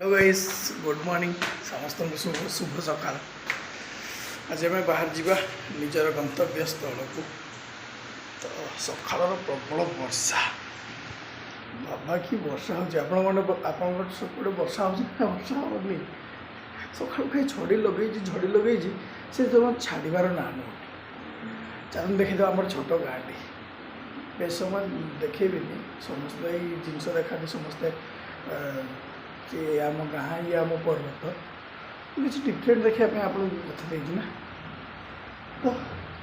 Hello guys good morning समस्त शुभ शुभ सकाल। आज आम बाहर जावा निजर गंतव्य स्थल को। तो सकाल प्रबल वर्षा बाबा कि वर्षा हो सपटे वर्षा वर्षा होनी सका कहीं झड़ी लगे से जमा छाड़बार ना नुह। चल देखीद आम छोट गाँटी बेस समय देखेबी समस्त जिनस देखा समस्ते कि आम गाँ ये आम पर्वत किसी डिफरेन्ट देखापी आप कथा देना तो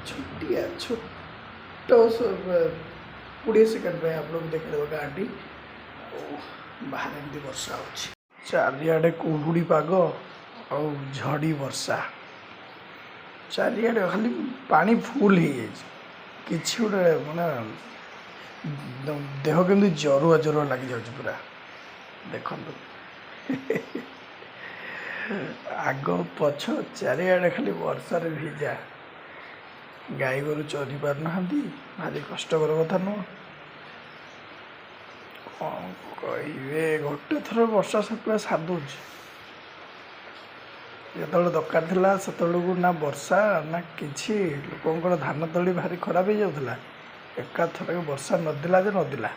छोटिया छोट 20 सेकेंड आप देखा गाँटी बाहर एमती वर्षा हो चारिआडे कुहुड़ी पाग आ झड़ी वर्षा चारिआडे खाली पानी फुल हो कि गोटे मानने देह केमती जरुआ जरुआ लगी जाऊँ पूरा देखु आग पछ चारिआडे खाली वर्षा भिजा गाई गोरु चरी पार ना भारी कष्टर कथा नुह। कौन कहे गोटे थर वर्षा से पूरा सादुच जो दरकार था से ना वर्षा ना कि लोक धान तली भारी खराब हो जाता एका थर वर्षा नदेला जे नदेला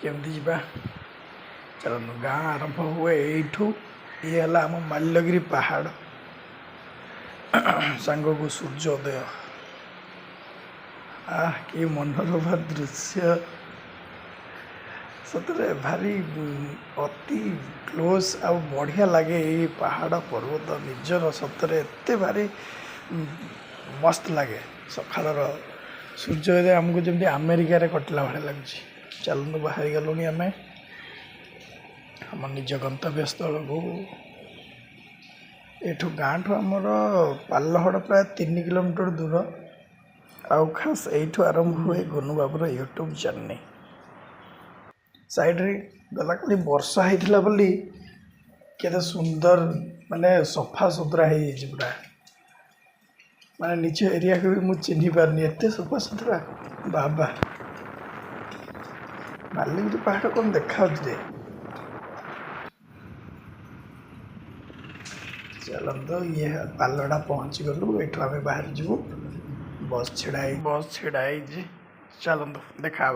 केमती जावा चलो गाँ आरंभ हुए यू ये आम माल्यगिरी पहाड़ सांग को सूर्योदय कि मनोरमा दृश्य सतरे भारी अति क्लोज आ बढ़िया लगे ये पहाड़ पर्वत निजर सतरे एत भारी मस्त लगे सकाल सूर्योदय आमको जमी अमेरिका कटला भाई लगुच। चलू बाहरी गलु आम निज गंतव्य स्थल को एठू गाँ ठू आमर पालहड़ प्राय 3 किलोमीटर दूर आउ खास यू आरंभ हुए गोनू बाबूर यूट्यूब चैनल साइड्रे गला खाली वर्षा होता बोली केते सुंदर माने सफा सुतरा हो पूरा माने निज एरिया को भी मुझे चिन्ह पारनी एत सफा सुतरा बाबा माल्यगिरी पहाड़ कौन देखा चलते ये पालड़ा पहुँची गलु एठू आम बाहर जीवु बस छिड़ा चलते देखा।